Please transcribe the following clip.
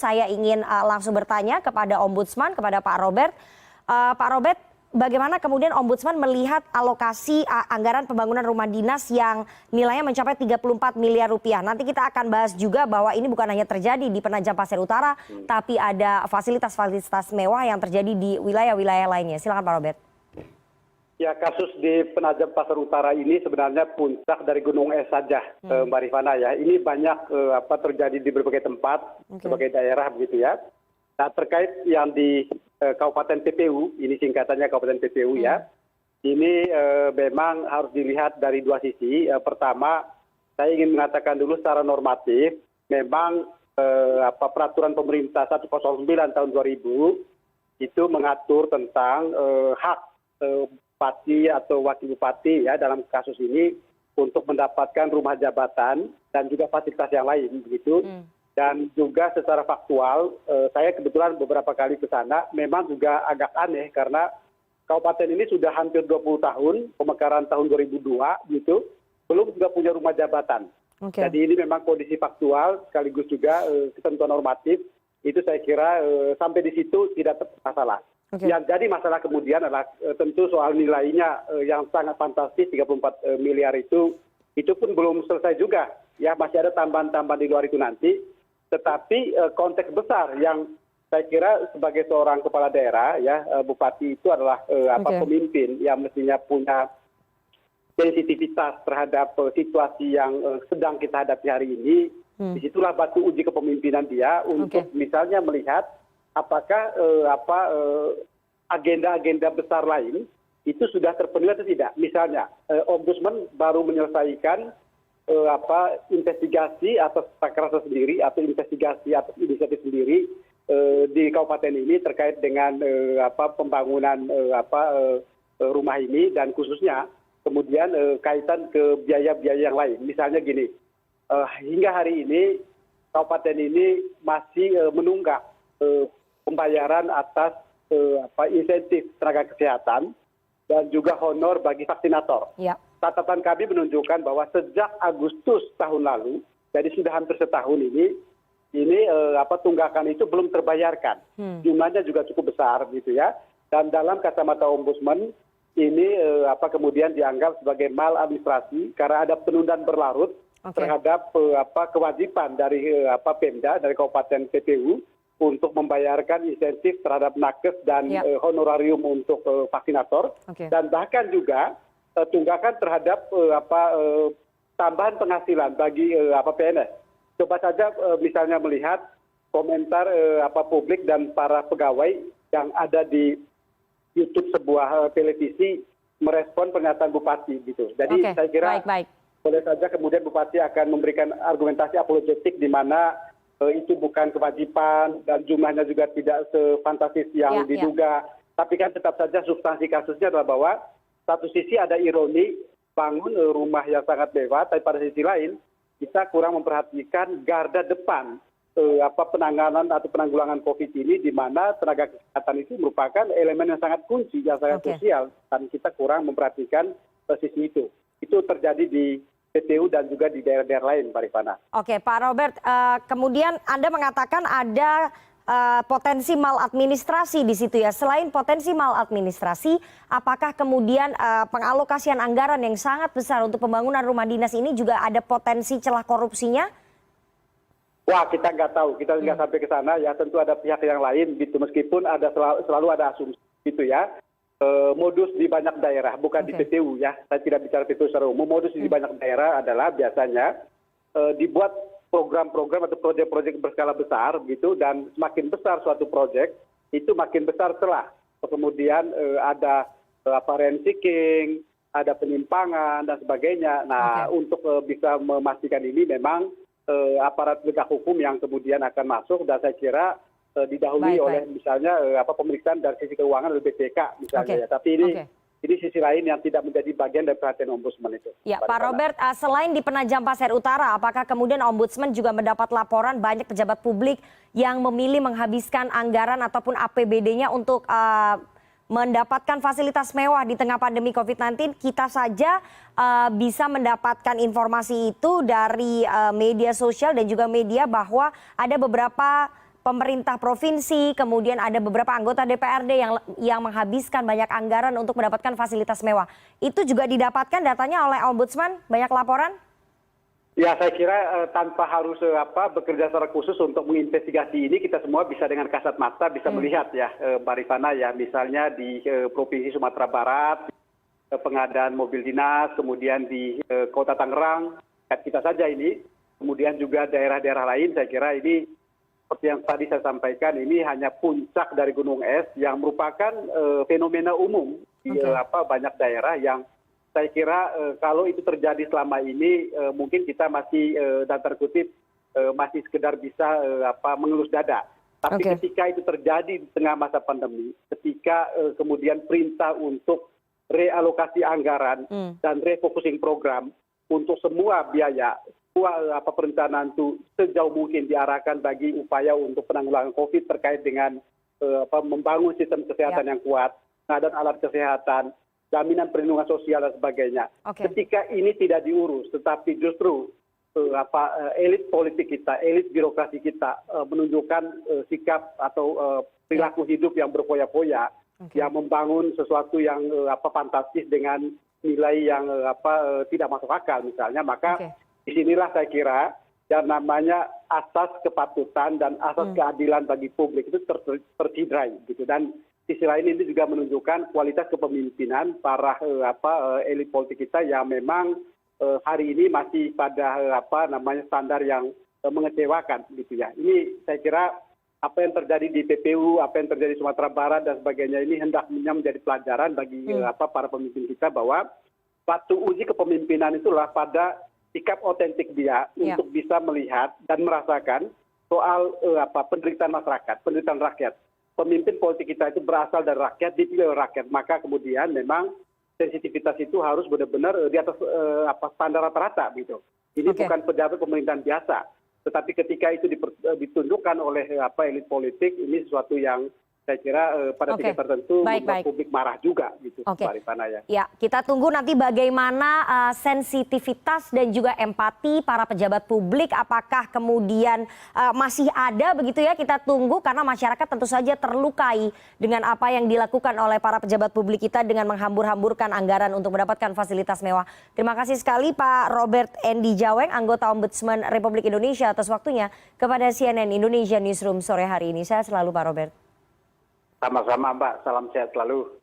Saya ingin langsung bertanya kepada Ombudsman, kepada Pak Robert. Pak Robert, bagaimana kemudian Ombudsman melihat alokasi anggaran pembangunan rumah dinas yang nilainya mencapai 34 miliar rupiah? Nanti kita akan bahas juga bahwa ini bukan hanya terjadi di Penajam Pasir Utara, tapi ada fasilitas-fasilitas mewah yang terjadi di wilayah-wilayah lainnya. Silakan Pak Robert. Ya, kasus di Penajam Pasir Utara ini sebenarnya puncak dari gunung es saja, Mbak Rifana ya. Ini banyak terjadi di berbagai tempat, berbagai daerah begitu ya. Nah, terkait yang di Kabupaten PPU, ini singkatannya Kabupaten PPU ya. Ini memang harus dilihat dari dua sisi. Pertama, saya ingin mengatakan dulu secara normatif, memang peraturan pemerintah 109 tahun 2000 itu mengatur tentang hak bupati atau wakil bupati ya dalam kasus ini untuk mendapatkan rumah jabatan dan juga fasilitas yang lain begitu. Dan juga secara faktual saya kebetulan beberapa kali ke sana memang juga agak aneh karena kabupaten ini sudah hampir 20 tahun, pemekaran tahun 2002 gitu, belum juga punya rumah jabatan. Jadi ini memang kondisi faktual sekaligus juga ketentuan normatif itu saya kira sampai di situ tidak masalah. Yang jadi masalah kemudian adalah tentu soal nilainya yang sangat fantastis 34 miliar itu pun belum selesai juga ya, masih ada tambahan-tambahan di luar itu nanti. Tetapi konteks besar yang saya kira sebagai seorang kepala daerah ya, bupati itu adalah pemimpin yang mestinya punya sensitivitas terhadap situasi yang sedang kita hadapi hari ini. Disitulah batu uji kepemimpinan dia untuk misalnya melihat apakah agenda-agenda besar lain itu sudah terpenuhi atau tidak. Misalnya, Ombudsman baru menyelesaikan investigasi atas takrasa sendiri atau investigasi atas inisiatif sendiri di kabupaten ini terkait dengan pembangunan rumah ini dan khususnya kemudian kaitan ke biaya-biaya yang lain. Misalnya gini, hingga hari ini kabupaten ini masih menunggak pembayaran atas insentif tenaga kesehatan dan juga honor bagi vaksinator. Catatan kami menunjukkan bahwa sejak Agustus tahun lalu, jadi sudah hampir setahun ini tunggakan itu belum terbayarkan. Jumlahnya juga cukup besar gitu ya. Dan dalam kacamata Ombudsman ini kemudian dianggap sebagai maladministrasi karena ada penundaan berlarut terhadap kewajiban dari Pemda dari Kabupaten PPU untuk membayarkan insentif terhadap nakes dan honorarium untuk vaksinator dan bahkan juga tunggakan terhadap tambahan penghasilan bagi PNS. Coba saja misalnya melihat komentar publik dan para pegawai yang ada di YouTube sebuah televisi merespon pernyataan bupati gitu. Jadi saya kira boleh saja kemudian bupati akan memberikan argumentasi apologetik di mana itu bukan kewajiban dan jumlahnya juga tidak sefantastis yang diduga. Tapi kan tetap saja substansi kasusnya adalah bahwa satu sisi ada ironi bangun rumah yang sangat mewah, tapi pada sisi lain kita kurang memperhatikan garda depan penanganan atau penanggulangan COVID ini di mana tenaga kesehatan itu merupakan elemen yang sangat kunci, yang sangat krusial dan kita kurang memperhatikan sisi itu. Itu terjadi di PPU dan juga di daerah-daerah lain, Pak Rifana. Oke, Pak Robert, kemudian Anda mengatakan ada potensi maladministrasi di situ ya. Selain potensi maladministrasi, apakah kemudian pengalokasian anggaran yang sangat besar untuk pembangunan rumah dinas ini juga ada potensi celah korupsinya? Wah, kita nggak tahu, kita nggak sampai ke sana ya. Tentu ada pihak yang lain gitu, meskipun ada selalu ada asumsi gitu ya. Modus di banyak daerah, bukan di PPU ya. Saya tidak bicara PPU secara umum. Modus di banyak daerah adalah biasanya dibuat program-program atau proyek-proyek berskala besar gitu, dan semakin besar suatu proyek itu makin besar celah. Kemudian ada rent seeking, ada penyimpangan dan sebagainya. Nah, untuk bisa memastikan ini memang aparat penegak hukum yang kemudian akan masuk dan saya kira didahului oleh misalnya pemeriksaan dari sisi keuangan oleh BPK misalnya ya. Tapi ini sisi lain yang tidak menjadi bagian dari perhatian Ombudsman itu. Ya, Pak Robert, selain di Penajam Pasir Utara, apakah kemudian Ombudsman juga mendapat laporan banyak pejabat publik yang memilih menghabiskan anggaran ataupun APBD-nya untuk mendapatkan fasilitas mewah di tengah pandemi COVID-19? Kita saja bisa mendapatkan informasi itu dari media sosial dan juga media bahwa ada beberapa pemerintah provinsi, kemudian ada beberapa anggota DPRD yang menghabiskan banyak anggaran untuk mendapatkan fasilitas mewah. Itu juga didapatkan datanya oleh Ombudsman, banyak laporan? Ya, saya kira tanpa harus bekerja secara khusus untuk menginvestigasi ini, kita semua bisa dengan kasat mata bisa melihat ya, Mbak Rifana ya, misalnya di Provinsi Sumatera Barat, pengadaan mobil dinas, kemudian di Kota Tangerang, kita saja ini, kemudian juga daerah-daerah lain, saya kira ini seperti yang tadi saya sampaikan, ini hanya puncak dari gunung es yang merupakan fenomena umum di banyak daerah yang saya kira kalau itu terjadi selama ini mungkin kita masih dalam tanda kutip masih sekedar bisa mengelus dada. Tapi ketika itu terjadi di tengah masa pandemi, ketika kemudian perintah untuk realokasi anggaran dan refocusing program untuk semua biaya, perencanaan itu sejauh mungkin diarahkan bagi upaya untuk penanggulangan COVID terkait dengan membangun sistem kesehatan yang kuat, pengadaan alat kesehatan, jaminan perlindungan sosial dan sebagainya. Ketika ini tidak diurus, tetapi justru elit politik kita, elit birokrasi kita menunjukkan sikap atau perilaku hidup yang berfoya-foya, yang membangun sesuatu yang fantastis dengan nilai yang tidak masuk akal misalnya, maka disinilah saya kira yang namanya asas kepatutan dan asas keadilan bagi publik itu tercidrai gitu. Dan sisi lain ini juga menunjukkan kualitas kepemimpinan para elit politik kita yang memang hari ini masih pada standar yang mengecewakan gitu ya. Ini saya kira apa yang terjadi di PPU, apa yang terjadi di Sumatera Barat dan sebagainya ini hendaknya menjadi pelajaran bagi para pemimpin kita bahwa waktu uji kepemimpinan itulah pada sikap otentik dia untuk bisa melihat dan merasakan soal penderitaan masyarakat, penderitaan rakyat. Pemimpin politik kita itu berasal dari rakyat, dipilih oleh rakyat. Maka kemudian memang sensitivitas itu harus benar-benar di atas standar rata-rata gitu. Ini bukan pejabat pemerintahan biasa. Tetapi ketika itu ditunjukkan oleh elit politik, ini sesuatu yang saya kira pada tingkat tertentu membuat publik marah juga gitu, Mbak Rifana ya. Ya, kita tunggu nanti bagaimana sensitivitas dan juga empati para pejabat publik, apakah kemudian masih ada begitu ya, kita tunggu karena masyarakat tentu saja terlukai dengan apa yang dilakukan oleh para pejabat publik kita dengan menghambur-hamburkan anggaran untuk mendapatkan fasilitas mewah. Terima kasih sekali Pak Robert Endi Jaweng, anggota Ombudsman Republik Indonesia atas waktunya kepada CNN Indonesia Newsroom sore hari ini. Saya selalu Pak Robert. Sama-sama Mbak, salam sehat selalu.